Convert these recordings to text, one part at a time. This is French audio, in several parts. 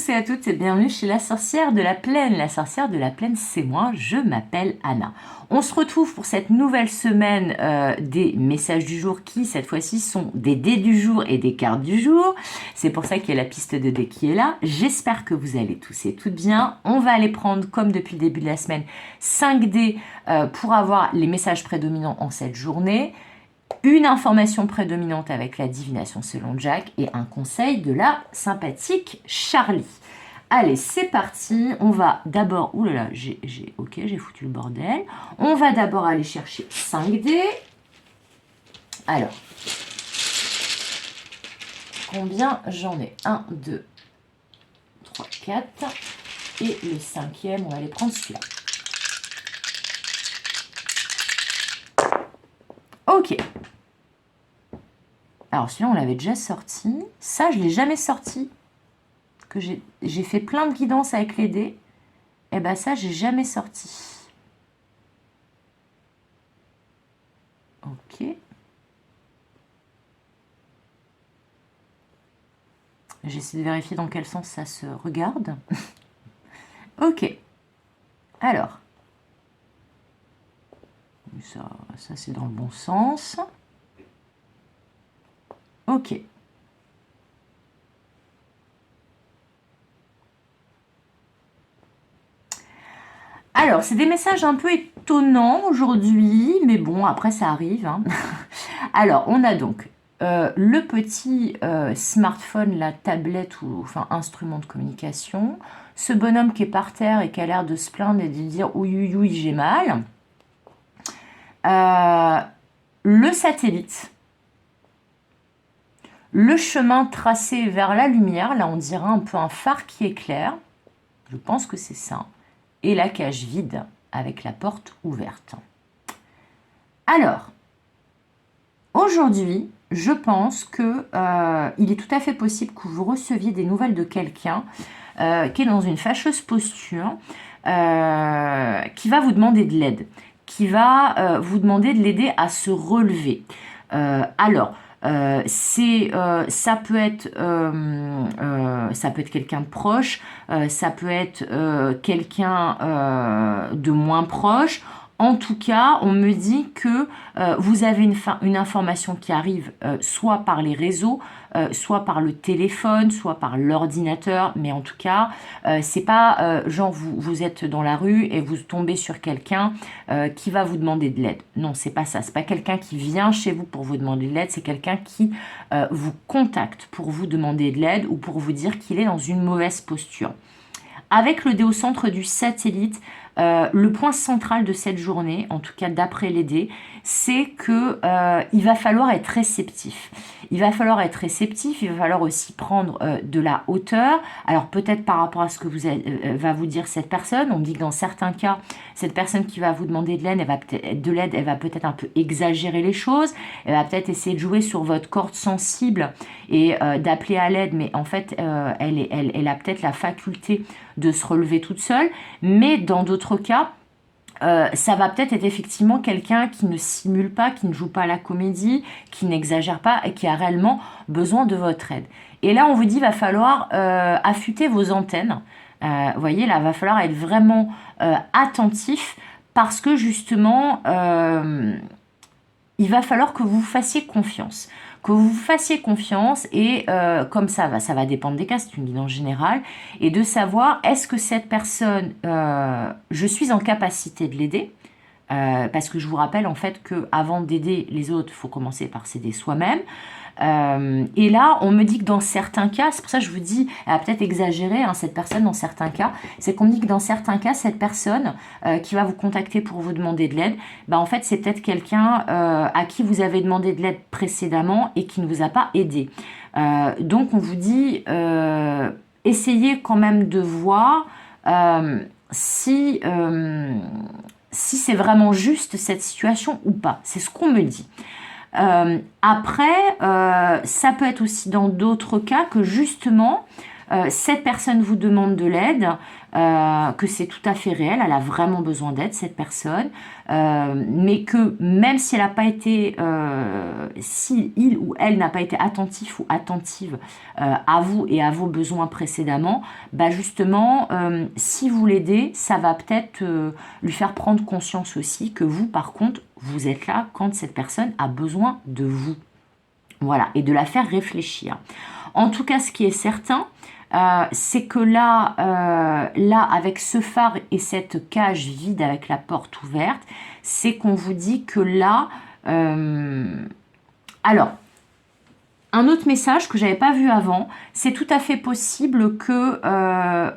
tous et à toutes et bienvenue chez la sorcière de la plaine. La sorcière de la plaine, c'est moi, je m'appelle Anna. On se retrouve pour cette nouvelle semaine des messages du jour qui, cette fois-ci, sont des dés du jour et des cartes du jour. C'est pour ça qu'il y a la piste de dés qui est là. J'espère que vous allez tous et toutes bien. On va aller prendre, comme depuis le début de la semaine, 5 dés pour avoir les messages prédominants en cette journée. Une information prédominante avec la divination selon Jack et un conseil de la sympathique Charlie. Allez, c'est parti. On va d'abord... Ouh là là, j'ai foutu le bordel. On va d'abord aller chercher 5 dés. Alors, combien j'en ai? 1, 2, 3, 4. Et le 5e, on va aller prendre celui-là. Ok. Alors celui-là, on l'avait déjà sorti. Ça, je ne l'ai jamais sorti. Que j'ai fait plein de guidances avec les dés. Et bien ça, j'ai jamais sorti. Ok. J'essaie de vérifier dans quel sens ça se regarde. Ok. Alors. Ça c'est dans le bon sens. Ok. Alors, c'est des messages un peu étonnants aujourd'hui, mais bon, après ça arrive. Hein. Alors, on a donc le petit smartphone, la tablette ou enfin instrument de communication. Ce bonhomme qui est par terre et qui a l'air de se plaindre et de dire oui, oui, oui, j'ai mal. Le satellite. Le chemin tracé vers la lumière, là on dirait un peu un phare qui éclaire. Je pense que c'est ça. Et la cage vide avec la porte ouverte. Alors, aujourd'hui, je pense que il est tout à fait possible que vous receviez des nouvelles de quelqu'un qui est dans une fâcheuse posture, qui va vous demander de l'aide, qui va vous demander de l'aider à se relever. Ça peut être quelqu'un de proche, ça peut être quelqu'un de moins proche. En tout cas, on me dit que vous avez une information qui arrive soit par les réseaux, soit par le téléphone, soit par l'ordinateur, mais en tout cas, c'est pas genre vous êtes dans la rue et vous tombez sur quelqu'un qui va vous demander de l'aide. Non, c'est pas ça. C'est pas quelqu'un qui vient chez vous pour vous demander de l'aide, c'est quelqu'un qui vous contacte pour vous demander de l'aide ou pour vous dire qu'il est dans une mauvaise posture. Avec le dé au centre du satellite, le point central de cette journée, en tout cas d'après les dés, c'est que il va falloir être réceptif. Il va falloir être réceptif, il va falloir aussi prendre de la hauteur. Alors peut-être par rapport à ce que va vous dire cette personne, on me dit que dans certains cas, cette personne qui va vous demander de l'aide, elle va peut-être un peu exagérer les choses, elle va peut-être essayer de jouer sur votre corde sensible et d'appeler à l'aide, mais en fait, elle a peut-être la faculté de se relever toute seule, mais dans d'autres cas, ça va peut-être être effectivement quelqu'un qui ne simule pas, qui ne joue pas la comédie, qui n'exagère pas et qui a réellement besoin de votre aide. Et là, on vous dit, il va falloir affûter vos antennes. Vous voyez, là, il va falloir être vraiment attentif parce que justement, il va falloir que vous fassiez confiance. Que vous fassiez confiance et comme ça va dépendre des cas, c'est une guidance générale, et de savoir est-ce que cette personne, je suis en capacité de l'aider, parce que je vous rappelle en fait qu'avant d'aider les autres, il faut commencer par s'aider soi-même. Et là, on me dit que dans certains cas, c'est pour ça que je vous dis, elle a peut-être exagéré, hein, cette personne dans certains cas, c'est qu'on me dit que dans certains cas, cette personne qui va vous contacter pour vous demander de l'aide, en fait, c'est peut-être quelqu'un à qui vous avez demandé de l'aide précédemment et qui ne vous a pas aidé. Donc, on vous dit, essayez quand même de voir si c'est vraiment juste cette situation ou pas. C'est ce qu'on me dit. Après, ça peut être aussi dans d'autres cas que justement, cette personne vous demande de l'aide, que c'est tout à fait réel, elle a vraiment besoin d'aide, cette personne, mais que même si elle n'a pas été, si il ou elle n'a pas été attentif ou attentive à vous et à vos besoins précédemment, bah justement, si vous l'aidez, ça va peut-être lui faire prendre conscience aussi que vous, par contre, vous êtes là quand cette personne a besoin de vous. Voilà, et de la faire réfléchir. En tout cas, ce qui est certain, c'est que là, avec ce phare et cette cage vide avec la porte ouverte, c'est qu'on vous dit que là... alors, un autre message que j'avais pas vu avant, c'est tout à fait possible que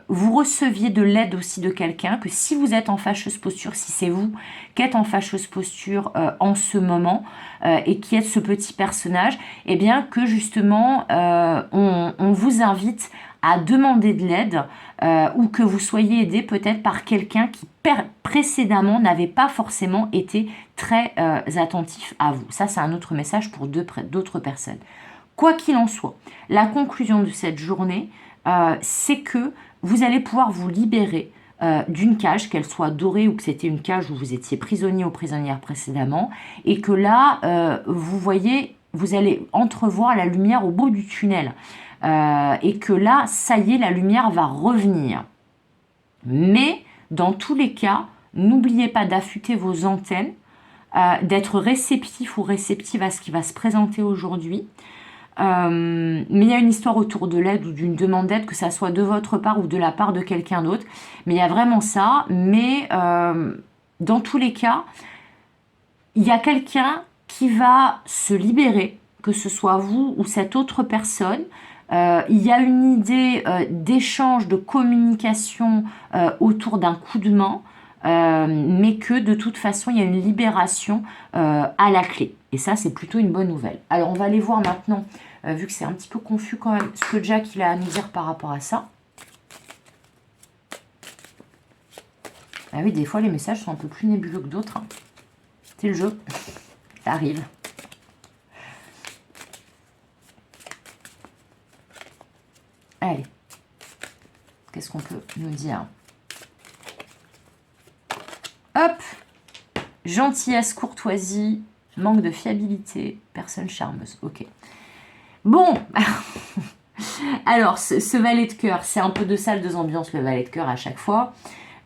vous receviez de l'aide aussi de quelqu'un, que si vous êtes en fâcheuse posture, si c'est vous qui êtes en fâcheuse posture en ce moment et qui êtes ce petit personnage, eh bien que justement on vous invite à demander de l'aide ou que vous soyez aidé peut-être par quelqu'un qui précédemment n'avait pas forcément été très attentif à vous. Ça, c'est un autre message pour d'autres personnes. Quoi qu'il en soit, la conclusion de cette journée, c'est que vous allez pouvoir vous libérer d'une cage, qu'elle soit dorée ou que c'était une cage où vous étiez prisonnier ou prisonnière précédemment, et que là, vous voyez, vous allez entrevoir la lumière au bout du tunnel, et que là, ça y est, la lumière va revenir. Mais, dans tous les cas, n'oubliez pas d'affûter vos antennes, d'être réceptif ou réceptive à ce qui va se présenter aujourd'hui. Mais il y a une histoire autour de l'aide ou d'une demande d'aide, que ça soit de votre part ou de la part de quelqu'un d'autre. Mais il y a vraiment ça. Mais dans tous les cas, il y a quelqu'un qui va se libérer, que ce soit vous ou cette autre personne. Il y a une idée d'échange, de communication autour d'un coup de main. Mais que de toute façon, il y a une libération à la clé. Et ça, c'est plutôt une bonne nouvelle. Alors, on va aller voir maintenant, vu que c'est un petit peu confus quand même, ce que Jack il a à nous dire par rapport à ça. Ah oui, des fois, les messages sont un peu plus nébuleux que d'autres. Hein. C'est le jeu. Ça arrive. Allez. Qu'est-ce qu'on peut nous dire ? Hop, gentillesse, courtoisie, manque de fiabilité, personne charmeuse. Ok. Bon, alors ce valet de cœur, c'est un peu de ça, deux ambiances, le valet de cœur à chaque fois.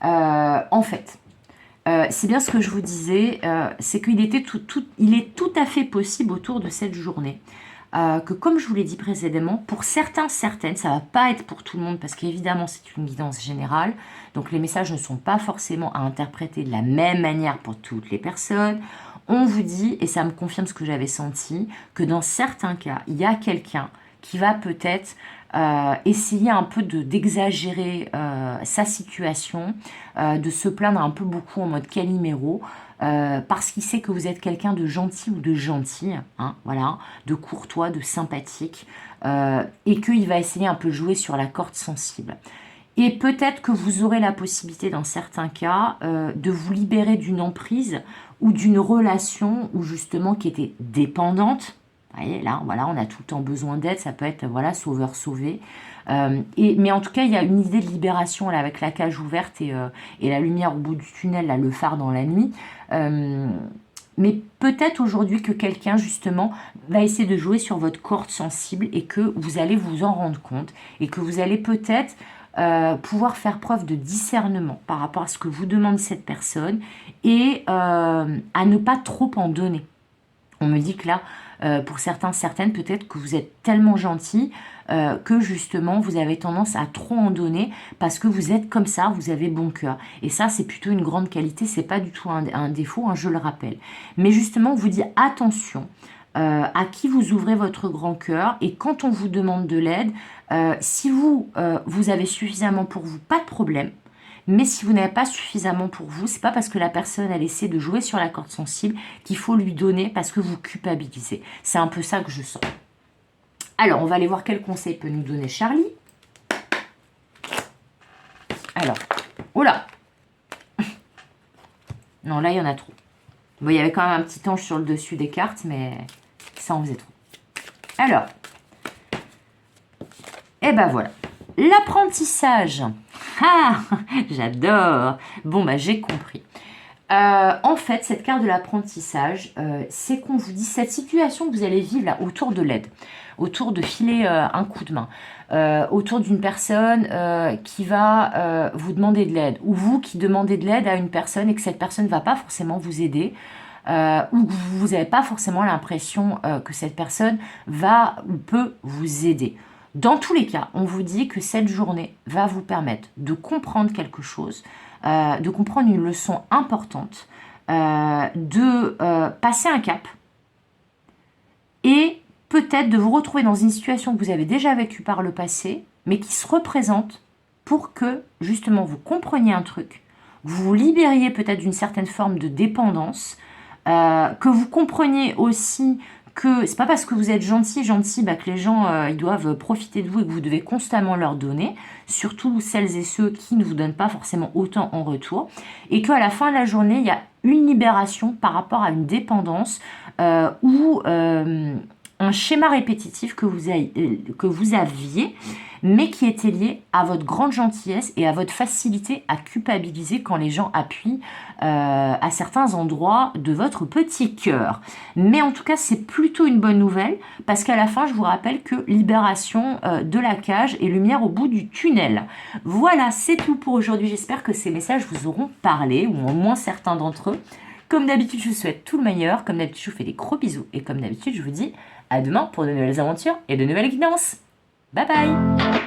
En fait, c'est bien ce que je vous disais, c'est qu'il était il est tout à fait possible autour de cette journée que, comme je vous l'ai dit précédemment, pour certaines, ça va pas être pour tout le monde parce qu'évidemment c'est une guidance générale, donc les messages ne sont pas forcément à interpréter de la même manière pour toutes les personnes. On vous dit, et ça me confirme ce que j'avais senti, que dans certains cas, il y a quelqu'un qui va peut-être essayer un peu d'exagérer sa situation, de se plaindre un peu beaucoup en mode Calimero, parce qu'il sait que vous êtes quelqu'un de gentil ou de gentille, hein, voilà, de courtois, de sympathique, et qu'il va essayer un peu de jouer sur la corde sensible. Et peut-être que vous aurez la possibilité, dans certains cas, de vous libérer d'une emprise ou d'une relation où justement qui était dépendante. Vous voyez, là, voilà, on a tout le temps besoin d'aide, ça peut être, voilà, sauveur-sauvé. Mais en tout cas, il y a une idée de libération là, avec la cage ouverte et la lumière au bout du tunnel, là, le phare dans la nuit. Mais peut-être aujourd'hui que quelqu'un, justement, va essayer de jouer sur votre corde sensible et que vous allez vous en rendre compte et que vous allez peut-être pouvoir faire preuve de discernement par rapport à ce que vous demande cette personne et à ne pas trop en donner. On me dit que là, pour certaines, peut-être que vous êtes tellement gentil que justement vous avez tendance à trop en donner parce que vous êtes comme ça, vous avez bon cœur. Et ça, c'est plutôt une grande qualité, c'est pas du tout un défaut, hein, je le rappelle. Mais justement, on vous dit attention à qui vous ouvrez votre grand cœur et quand on vous demande de l'aide, si vous avez suffisamment pour vous, pas de problème. Mais si vous n'avez pas suffisamment pour vous, c'est pas parce que la personne elle essaie de jouer sur la corde sensible qu'il faut lui donner parce que vous culpabilisez. C'est un peu ça que je sens. Alors, on va aller voir quel conseil peut nous donner Charlie. Alors, oh là. Non, là, il y en a trop. Bon, il y avait quand même un petit ange sur le dessus des cartes, mais ça en faisait trop. Alors, et ben voilà. l'apprentissage. Ah, j'adore. Bon, bah j'ai compris. En fait, cette carte de l'apprentissage, c'est qu'on vous dit cette situation que vous allez vivre là autour de l'aide, autour de filer un coup de main, autour d'une personne qui va vous demander de l'aide, ou vous qui demandez de l'aide à une personne et que cette personne ne va pas forcément vous aider, ou que vous n'avez pas forcément l'impression que cette personne va ou peut vous aider. Dans tous les cas, on vous dit que cette journée va vous permettre de comprendre quelque chose, de comprendre une leçon importante, de passer un cap et peut-être de vous retrouver dans une situation que vous avez déjà vécue par le passé, mais qui se représente pour que justement vous compreniez un truc, vous vous libériez peut-être d'une certaine forme de dépendance, que vous compreniez aussi que c'est pas parce que vous êtes gentil, bah, que les gens ils doivent profiter de vous et que vous devez constamment leur donner, surtout celles et ceux qui ne vous donnent pas forcément autant en retour, et qu'à la fin de la journée, il y a une libération par rapport à une dépendance ou un schéma répétitif que vous aviez, mais qui était lié à votre grande gentillesse et à votre facilité à culpabiliser quand les gens appuient à certains endroits de votre petit cœur. Mais en tout cas, c'est plutôt une bonne nouvelle, parce qu'à la fin, je vous rappelle que libération de la cage et lumière au bout du tunnel. Voilà, c'est tout pour aujourd'hui. J'espère que ces messages vous auront parlé, ou au moins certains d'entre eux. Comme d'habitude, je vous souhaite tout le meilleur. Comme d'habitude, je vous fais des gros bisous. Et comme d'habitude, je vous dis à demain pour de nouvelles aventures et de nouvelles guidances. Bye bye!